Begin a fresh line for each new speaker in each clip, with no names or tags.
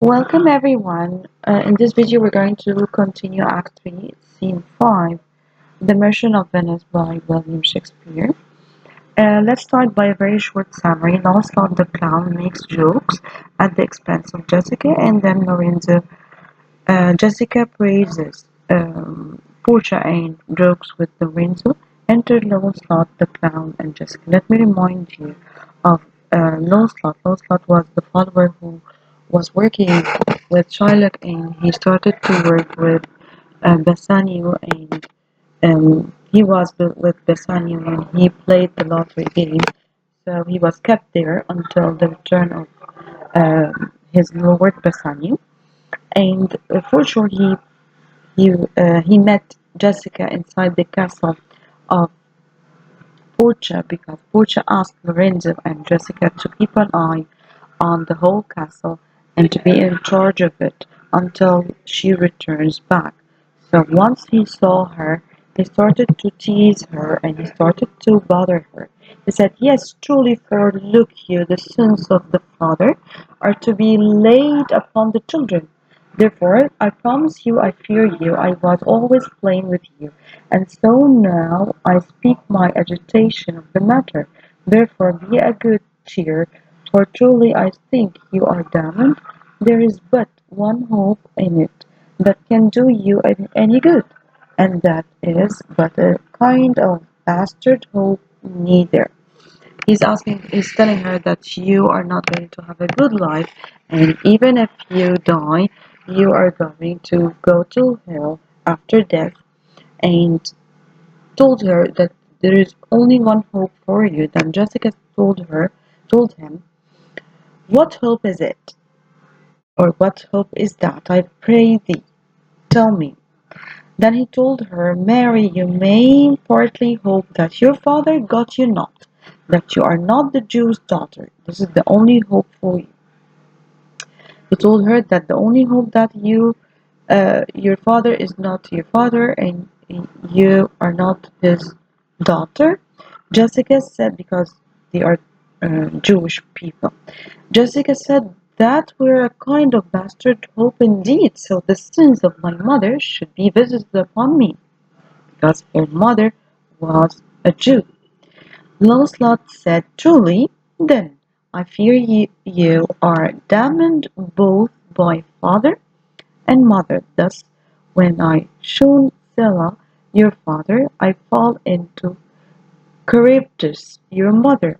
Welcome everyone. In this video, we're going to continue Act 3, Scene 5, The Merchant of Venice by William Shakespeare. Let's start by a very short summary. Lancelot the clown makes jokes at the expense of Jessica, and then Lorenzo. Jessica praises Portia and jokes with Lorenzo. Enter Lancelot the clown and Jessica. Let me remind you of Lancelot. Lancelot was the follower who was working with Shylock, and he started to work with Bassanio, and he was with Bassanio when he played the lottery game. So he was kept there until the return of his lord Bassanio. And for sure, he met Jessica inside the castle of Portia because Portia asked Lorenzo and Jessica to keep an eye on the whole castle and to be in charge of it until she returns back. So once he saw her, he started to tease her and he started to bother her. He said, "Yes, truly, for look you, the sins of the father are to be laid upon the children. Therefore, I promise you, I fear you, I was always playing with you, and so now I speak my agitation of the matter. Therefore, be a good cheer, for truly I think you are damned. There is but one hope in it that can do you any good, and that is but a kind of bastard hope neither." He's telling her that you are not going to have a good life, and even if you die, you are going to go to hell after death, and told her that there is only one hope for you. Then Jessica told him, "What hope is it? Or what hope is that, I pray thee? Tell me." Then he told her, "Mary, you may partly hope that your father got you not, that you are not the Jew's daughter. This is the only hope for you." He told her that the only hope that your father is not your father and you are not his daughter. Jessica said, because they are Jewish people. Jessica said, "That were a kind of bastard hope indeed, so the sins of my mother should be visited upon me," because her mother was a Jew. Lancelot said, "Truly, then, I fear you are damned both by father and mother. Thus, when I shun Scylla, your father, I fall into Charybdis, your mother."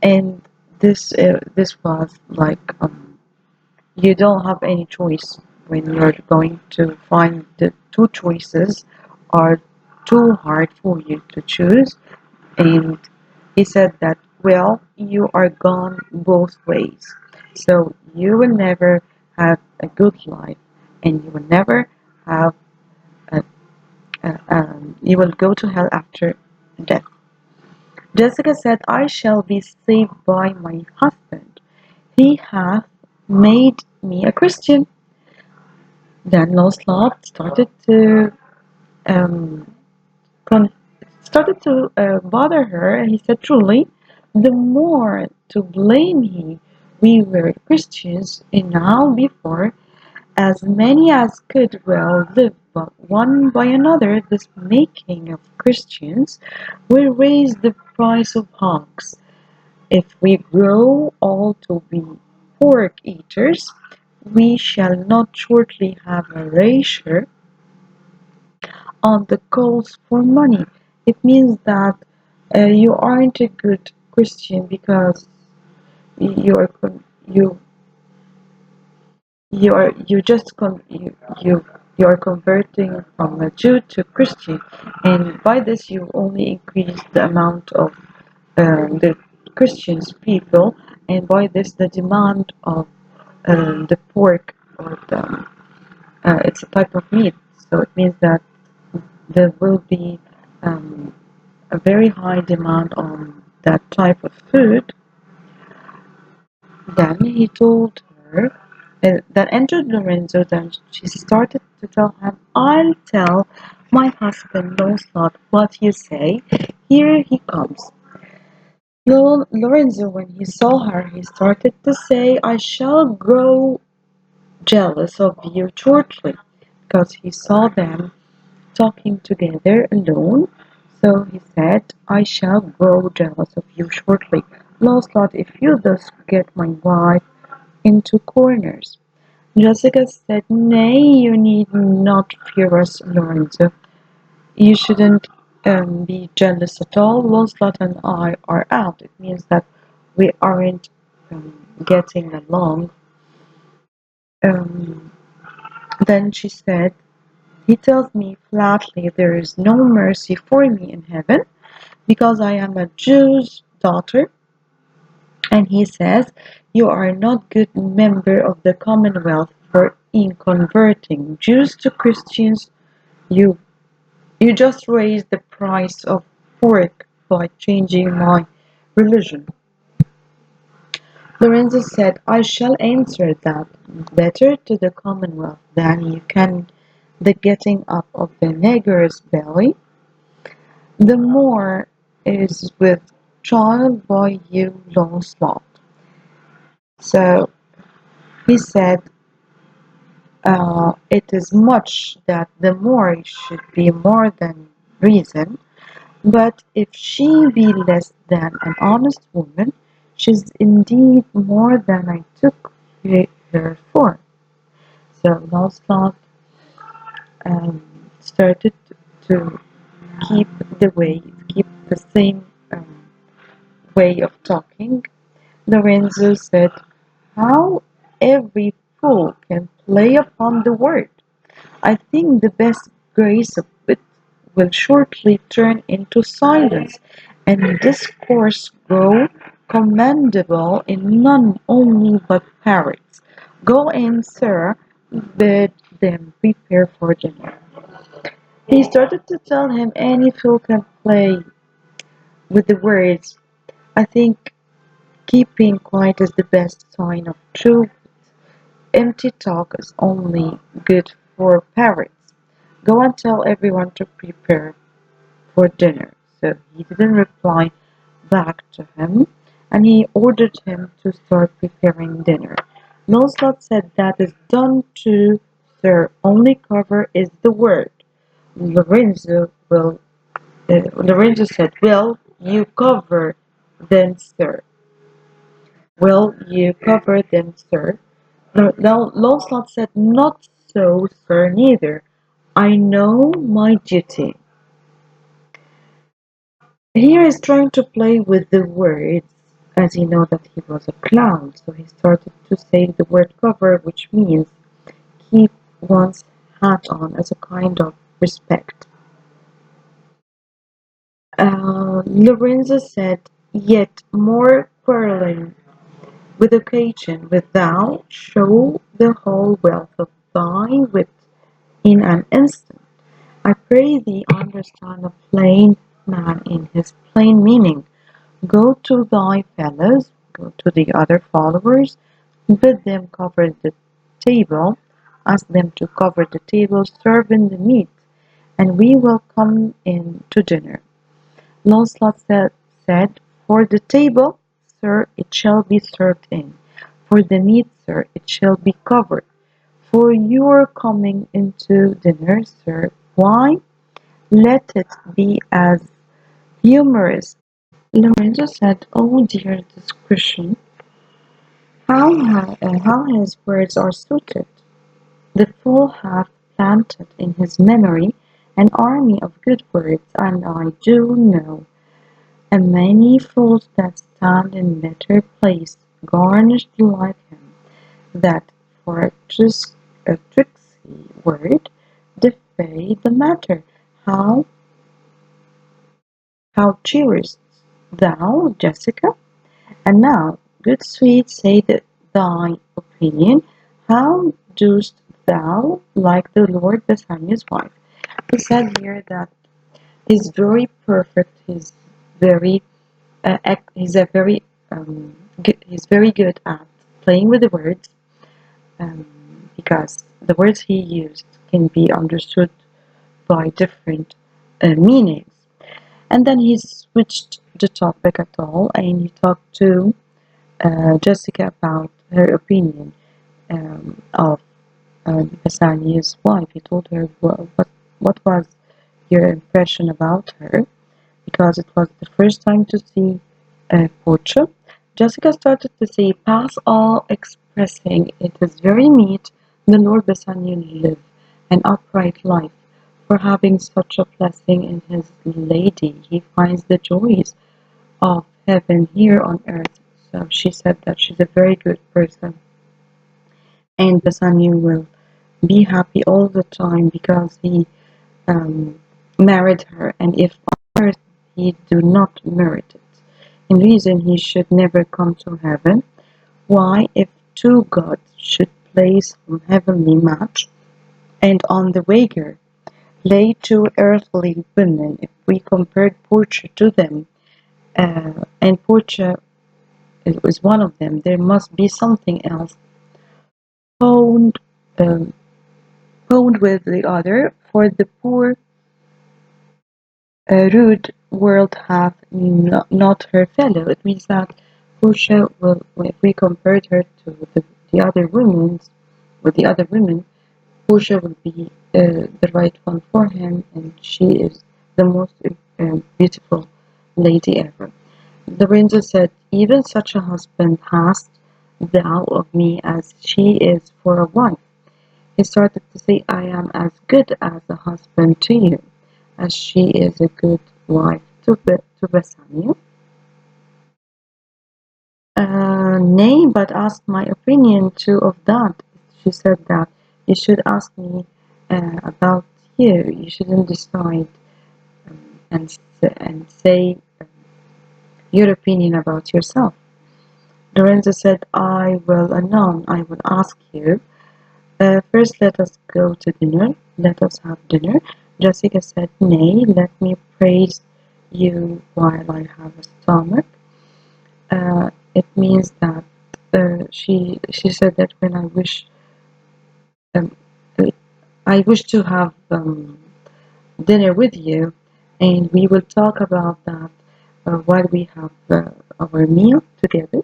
And this was like you don't have any choice when you're going to find the two choices are too hard for you to choose. And he said that, "Well, you are gone both ways. So you will never have a good life, and you will never have you will go to hell after death." Jessica said, "I shall be saved by my husband. He hath made me a Christian." Then Lancelot um, con- started to bother her, and he said, "Truly, the more to blame he. We were Christians, and now before, as many as could well live but one by another, this making of Christians will raise the price of hogs. If we grow all to be pork eaters, we shall not shortly have a erasure on the calls for money." It means that you aren't a good Christian because you are you just you are converting from a Jew to Christian, and by this you only increase the amount of the Christians people, and by this the demand of the pork or the it's a type of meat, so it means that there will be um, a very high demand on that type of food. Then he told her that entered Lorenzo. Then she started to tell him, "I'll tell my husband Lancelot what you say. Here he comes." Lorenzo, when he saw her, he started to say, "I shall grow jealous of you shortly, because he saw them talking together alone. So he said, I shall grow jealous of you shortly. Lancelot, if you thus get my wife into corners. Jessica said, Nay, you need not fear us, Lorenzo. You shouldn't be jealous at all. Lancelot and I are out. It means that we aren't getting along. Um, then she said, He tells me flatly there is no mercy for me in heaven because I am a Jew's daughter. And he says, You are not good member of the Commonwealth, for in converting Jews to Christians, you you just raise the price of pork by changing my religion. Lorenzo said, I shall answer that better to the Commonwealth than you can the getting up of the negger's belly. The more is with child by you long slot. So he said, it is much that the more should be more than reason. But if she be less than an honest woman, she's indeed more than I took her for. So Lancelot started to keep keep the same way of talking. Lorenzo said, How every fool can play upon the word. I think the best grace of it will shortly turn into silence, and discourse grow commendable in none only but parrots. Go in, sir, bid them prepare for dinner. He started to tell him any fool can play with the words. I think keeping quiet is the best sign of truth. Empty talk is only good for parrots. Go and tell everyone to prepare for dinner. So he didn't reply back to him, and he ordered him to start preparing dinner. Lancelot said, That is done too, sir. Only cover is the word. Lorenzo said, Will you cover then, sir? Will you cover then, sir? Now Lancelot said, Not so, sir, neither. I know my duty. Here he's trying to play with the words as he know that he was a clown. So he started to say the word cover, which means keep one's hat on as a kind of respect. Lorenzo said, Yet more quarreling with occasion, wilt thou show the whole wealth of thy wit in an instant. I pray thee understand a plain man in his plain meaning. Go to thy fellows, go to the other followers, bid them cover the table, ask them to cover the table, serve in the meat, and we will come in to dinner. Lancelot said, For the table, sir, it shall be served in. For the meat, sir, it shall be covered. For your coming into dinner, sir, why, let it be as humorous. Lorenzo said, Oh dear discretion, how his words are suited. The fool hath planted in his memory an army of good words, and I do know a many fools that stand in better place, garnished like him, that for a tricksy word defray the matter. How how cheerest thou, Jessica? And now, good sweet, say thy opinion. How dost thou like the Lord Bethania's wife? He said here that he's very perfect. Very, he's a very, he's very good at playing with the words, um, because the words he used can be understood by different meanings. And then he switched the topic at all, and he talked to Jessica about her opinion of Bassanio's wife. He told her what was your impression about her, because it was the first time to see Portia. Jessica started to say, "Pass all expressing, it is very meet the Lord Bassanio live an upright life. For having such a blessing in his lady, he finds the joys of heaven here on earth." So she said that she's a very good person, and Bassanio will be happy all the time because he um, married her, and if on earth he do not merit it, in reason he should never come to heaven. Why, if two gods should place some heavenly match, and on the wager lay two earthly women, if we compared Portia to them, and Portia is one of them, there must be something else found, um, found with the other, for the poor rude world hath not her fellow. It means that Portia will, if we compared her to the other women, with the other women, Portia will be the right one for him, and she is the most beautiful lady ever. Lorenzo said, "Even such a husband hast thou of me as she is for a wife." He started to say, "I am as good as a husband to you, as she is a good wife to Bassanio." "Nay, but ask my opinion too of that." She said that you should ask me about you. You shouldn't decide and say your opinion about yourself. Lorenzo said, "I will anon. I will ask you. First, let us go to dinner. Let us have dinner." Jessica said, "Nay, let me praise you while I have a stomach." It means that she said that when um, I wish to have dinner with you, and we will talk about that while we have our meal together.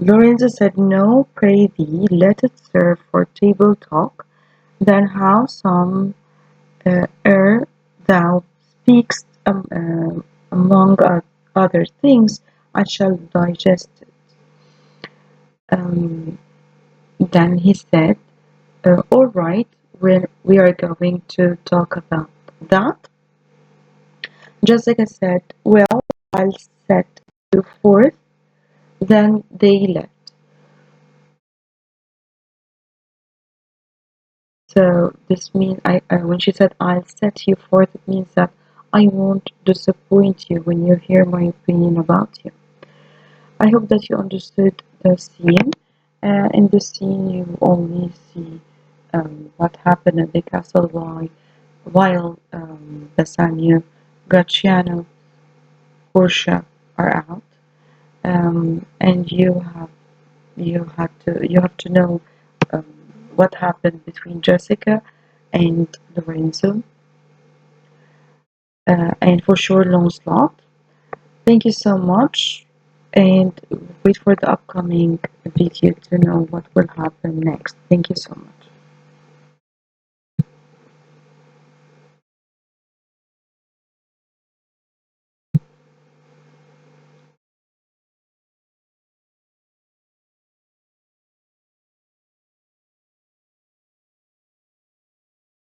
Lorenzo said, "No, pray thee, let it serve for table talk. Then how some ere thou speakst among other things, I shall digest it." Um, then he said, "All right, we are going to talk about that." Jessica said, "Well, I'll set you forth." Then they left. So this means when she said, "I'll set you forth," it means that I won't disappoint you when you hear my opinion about you. I hope that you understood the scene. In the scene, you only see what happened at the castle while Bassanio, Gratiano, Portia are out, and you have to know um, what happened between Jessica and Lorenzo, and for sure Lancelot. Thank you so much, and wait for the upcoming video to know what will happen next. Thank you so much.